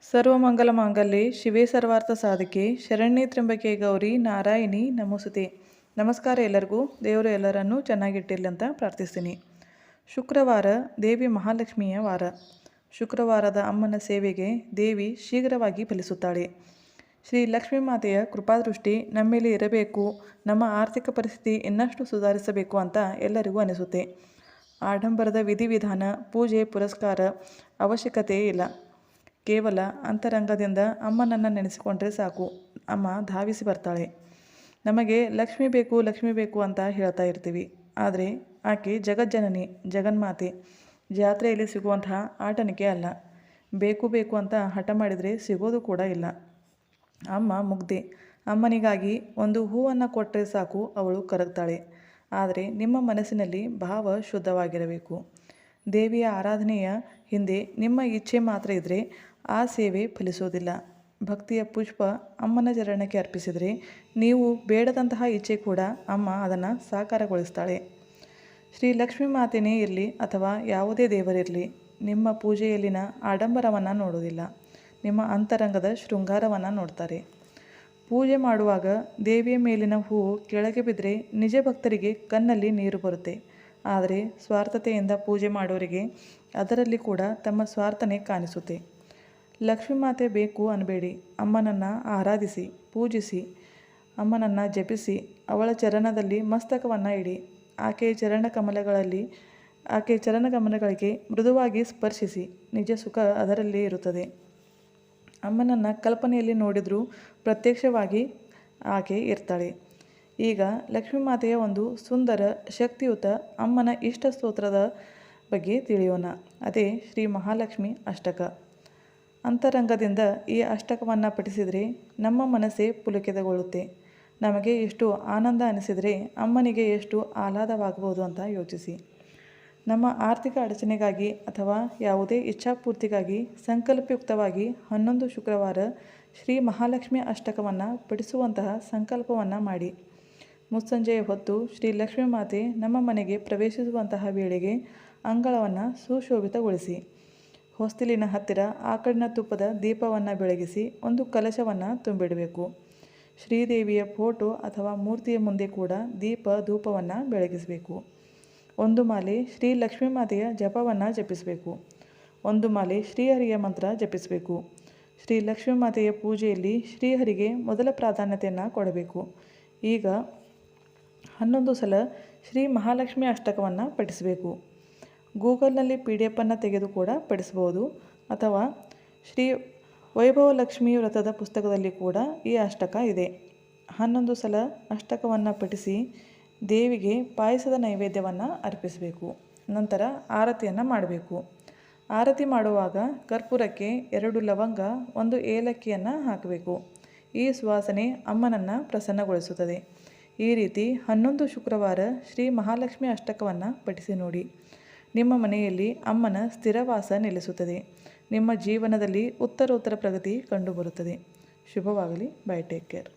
ಸರ್ವಮಂಗಲಮಾಂಗಲ್ಯೆ ಶಿವೆ ಸರ್ವಾರ್ಥ ಸಾಧಕೆ ಶರಣ್ಯೆ ತ್ರ್ಯಂಬಕೆ ಗೌರಿ ನಾರಾಯಣಿ ನಮೋಸ್ತುತೆ. ನಮಸ್ಕಾರ ಎಲ್ಲರಿಗೂ. ದೇವರು ಎಲ್ಲರನ್ನೂ ಚೆನ್ನಾಗಿಟ್ಟಿರಲಿ ಅಂತ ಪ್ರಾರ್ಥಿಸ್ತೀನಿ. ಶುಕ್ರವಾರ ದೇವಿ ಮಹಾಲಕ್ಷ್ಮಿಯ ವಾರ. ಶುಕ್ರವಾರದ ಅಮ್ಮನ ಸೇವೆಗೆ ದೇವಿ ಶೀಘ್ರವಾಗಿ ಫಲಿಸುತ್ತಾಳೆ. ಶ್ರೀ ಲಕ್ಷ್ಮೀ ಮಾತೆಯ ಕೃಪಾದೃಷ್ಟಿ ನಮ್ಮ ಮೇಲೆ ಇರಬೇಕು, ನಮ್ಮ ಆರ್ಥಿಕ ಪರಿಸ್ಥಿತಿ ಇನ್ನಷ್ಟು ಸುಧಾರಿಸಬೇಕು ಅಂತ ಎಲ್ಲರಿಗೂ ಅನಿಸುತ್ತೆ. ಆಡಂಬರದ ವಿಧಿವಿಧಾನ, ಪೂಜೆ ಪುರಸ್ಕಾರ ಅವಶ್ಯಕತೆ ಇಲ್ಲ. ಕೇವಲ ಅಂತರಂಗದಿಂದ ಅಮ್ಮನನ್ನು ನೆನೆಸಿಕೊಂಡ್ರೆ ಸಾಕು, ಅಮ್ಮ ಧಾವಿಸಿ ಬರ್ತಾಳೆ. ನಮಗೆ ಲಕ್ಷ್ಮಿ ಬೇಕು ಲಕ್ಷ್ಮಿ ಬೇಕು ಅಂತ ಹೇಳ್ತಾ ಇರ್ತೀವಿ, ಆದರೆ ಆಕೆ ಜಗಜ್ಜನನಿ, ಜಗನ್ಮಾತೆ. ಜಾತ್ರೆಯಲ್ಲಿ ಸಿಗುವಂತಹ ಆಟನಿಕೆ ಅಲ್ಲ. ಬೇಕು ಬೇಕು ಅಂತ ಹಠ ಮಾಡಿದರೆ ಸಿಗೋದು ಕೂಡ ಇಲ್ಲ. ಅಮ್ಮ ಮುಗ್ಧೆ. ಅಮ್ಮನಿಗಾಗಿ ಒಂದು ಹೂವನ್ನು ಕೊಟ್ಟರೆ ಸಾಕು, ಅವಳು ಕರಗ್ತಾಳೆ. ಆದರೆ ನಿಮ್ಮ ಮನಸ್ಸಿನಲ್ಲಿ ಭಾವ ಶುದ್ಧವಾಗಿರಬೇಕು. ದೇವಿಯ ಆರಾಧನೆಯ ಹಿಂದೆ ನಿಮ್ಮ ಇಚ್ಛೆ ಮಾತ್ರ ಇದ್ದರೆ ಆ ಸೇವೆ ಫಲಿಸೋದಿಲ್ಲ. ಭಕ್ತಿಯ ಪುಷ್ಪ ಅಮ್ಮನ ಚರಣಕ್ಕೆ ಅರ್ಪಿಸಿದರೆ ನೀವು ಬೇಡದಂತಹ ಇಚ್ಛೆ ಕೂಡ ಅಮ್ಮ ಅದನ್ನು ಸಾಕಾರಗೊಳಿಸ್ತಾಳೆ. ಶ್ರೀ ಲಕ್ಷ್ಮೀ ಮಾತೆಯೇ ಇರಲಿ ಅಥವಾ ಯಾವುದೇ ದೇವರಿರಲಿ, ನಿಮ್ಮ ಪೂಜೆಯಲ್ಲಿನ ಆಡಂಬರವನ್ನು ನೋಡೋದಿಲ್ಲ, ನಿಮ್ಮ ಅಂತರಂಗದ ಶೃಂಗಾರವನ್ನು ನೋಡ್ತಾರೆ. ಪೂಜೆ ಮಾಡುವಾಗ ದೇವಿಯ ಮೇಲಿನ ಹೂವು ಕೆಳಗೆ ಬಿದ್ದರೆ ನಿಜ ಭಕ್ತರಿಗೆ ಕಣ್ಣಲ್ಲಿ ನೀರು ಬರುತ್ತೆ. ಆದರೆ ಸ್ವಾರ್ಥತೆಯಿಂದ ಪೂಜೆ ಮಾಡೋರಿಗೆ ಅದರಲ್ಲಿ ಕೂಡ ತಮ್ಮ ಸ್ವಾರ್ಥನೇ ಕಾಣಿಸುತ್ತೆ. ಲಕ್ಷ್ಮೀ ಮಾತೆ ಬೇಕು ಅನ್ನಬೇಡಿ. ಅಮ್ಮನನ್ನು ಆರಾಧಿಸಿ, ಪೂಜಿಸಿ, ಅಮ್ಮನನ್ನು ಜಪಿಸಿ, ಅವಳ ಚರಣದಲ್ಲಿ ಮಸ್ತಕವನ್ನು ಇಡಿ. ಆಕೆಯ ಚರಣಕಮಲಗಳಿಗೆ ಮೃದುವಾಗಿ ಸ್ಪರ್ಶಿಸಿ. ನಿಜ ಸುಖ ಅದರಲ್ಲೇ ಇರುತ್ತದೆ. ಅಮ್ಮನನ್ನು ಕಲ್ಪನೆಯಲ್ಲಿ ನೋಡಿದರೂ ಪ್ರತ್ಯಕ್ಷವಾಗಿ ಆಕೆ ಇರ್ತಾಳೆ. ಈಗ ಲಕ್ಷ್ಮೀ ಮಾತೆಯ ಒಂದು ಸುಂದರ ಶಕ್ತಿಯುತ ಅಮ್ಮನ ಇಷ್ಟ ಸ್ತೋತ್ರದ ಬಗ್ಗೆ ತಿಳಿಯೋಣ. ಅದೇ ಶ್ರೀ ಮಹಾಲಕ್ಷ್ಮಿ ಅಷ್ಟಕ. ಅಂತರಂಗದಿಂದ ಈ ಅಷ್ಟಕವನ್ನು ಪಠಿಸಿದರೆ ನಮ್ಮ ಮನಸ್ಸೇ ಪುಲಕಿತಗೊಳ್ಳುತ್ತೆ. ನಮಗೆ ಎಷ್ಟು ಆನಂದ ಅನಿಸಿದರೆ ಅಮ್ಮನಿಗೆ ಎಷ್ಟು ಆಹ್ಲಾದವಾಗಬಹುದು ಅಂತ ಯೋಚಿಸಿ. ನಮ್ಮ ಆರ್ಥಿಕ ಅಡಚಣೆಗಾಗಿ ಅಥವಾ ಯಾವುದೇ ಇಚ್ಛಾಪೂರ್ತಿಗಾಗಿ ಸಂಕಲ್ಪಯುಕ್ತವಾಗಿ 11 ಶುಕ್ರವಾರ ಶ್ರೀ ಮಹಾಲಕ್ಷ್ಮಿ ಅಷ್ಟಕವನ್ನು ಪಠಿಸುವಂತಹ ಸಂಕಲ್ಪವನ್ನು ಮಾಡಿ. ಮುಸ್ಸಂಜೆಯ ಹೊತ್ತು ಶ್ರೀ ಲಕ್ಷ್ಮೀ ಮಾತೆ ನಮ್ಮ ಮನೆಗೆ ಪ್ರವೇಶಿಸುವಂತಹ ವೇಳೆಗೆ ಅಂಗಳವನ್ನು ಸುಶೋಭಿತಗೊಳಿಸಿ. ಹೊಸ್ತಿಲಿನ ಹತ್ತಿರ ಆಕಳಿನ ತುಪ್ಪದ ದೀಪವನ್ನು ಬೆಳಗಿಸಿ ಒಂದು ಕಲಶವನ್ನು ತುಂಬಿಡಬೇಕು. ಶ್ರೀದೇವಿಯ ಫೋಟೋ ಅಥವಾ ಮೂರ್ತಿಯ ಮುಂದೆ ಕೂಡ ದೀಪ ಧೂಪವನ್ನು ಬೆಳಗಿಸಬೇಕು. ಒಂದು ಮಾಲೆ ಶ್ರೀ ಲಕ್ಷ್ಮೀ ಮಾತೆಯ ಜಪವನ್ನು ಜಪಿಸಬೇಕು. ಒಂದು ಮಾಲೆ ಶ್ರೀಹರಿಯ ಮಂತ್ರ ಜಪಿಸಬೇಕು. ಶ್ರೀ ಲಕ್ಷ್ಮೀ ಮಾತೆಯ ಪೂಜೆಯಲ್ಲಿ ಶ್ರೀಹರಿಗೆ ಮೊದಲ ಪ್ರಾಧಾನ್ಯತೆಯನ್ನು ಕೊಡಬೇಕು. ಈಗ 11 ಸಲ ಶ್ರೀ ಮಹಾಲಕ್ಷ್ಮಿ ಅಷ್ಟಕವನ್ನು ಪಠಿಸಬೇಕು. ಗೂಗಲ್ನಲ್ಲಿ PDF ಅನ್ನು ತೆಗೆದು ಕೂಡ ಪಠಿಸ್ಬೋದು, ಅಥವಾ ಶ್ರೀ ವೈಭವಲಕ್ಷ್ಮಿ ವ್ರತದ ಪುಸ್ತಕದಲ್ಲಿ ಕೂಡ ಈ ಅಷ್ಟಕ ಇದೆ. 11 ಸಲ ಅಷ್ಟಕವನ್ನು ಪಠಿಸಿ ದೇವಿಗೆ ಪಾಯಸದ ನೈವೇದ್ಯವನ್ನು ಅರ್ಪಿಸಬೇಕು. ನಂತರ ಆರತಿಯನ್ನು ಮಾಡಬೇಕು. ಆರತಿ ಮಾಡುವಾಗ ಕರ್ಪೂರಕ್ಕೆ 2 ಲವಂಗ, 1 ಏಲಕ್ಕಿಯನ್ನು ಹಾಕಬೇಕು. ಈ ಸುವಾಸನೆ ಅಮ್ಮನನ್ನು ಪ್ರಸನ್ನಗೊಳಿಸುತ್ತದೆ. ಈ ರೀತಿ 11 ಶುಕ್ರವಾರ ಶ್ರೀ ಮಹಾಲಕ್ಷ್ಮಿ ಅಷ್ಟಕವನ್ನು ಪಠಿಸಿ ನೋಡಿ. ನಿಮ್ಮ ಮನೆಯಲ್ಲಿ ಅಮ್ಮನ ಸ್ಥಿರವಾಸ ನೆಲೆಸುತ್ತದೆ. ನಿಮ್ಮ ಜೀವನದಲ್ಲಿ ಉತ್ತರೋತ್ತರ ಪ್ರಗತಿ ಕಂಡುಬರುತ್ತದೆ. ಶುಭವಾಗಲಿ. ಬೈ. Take care.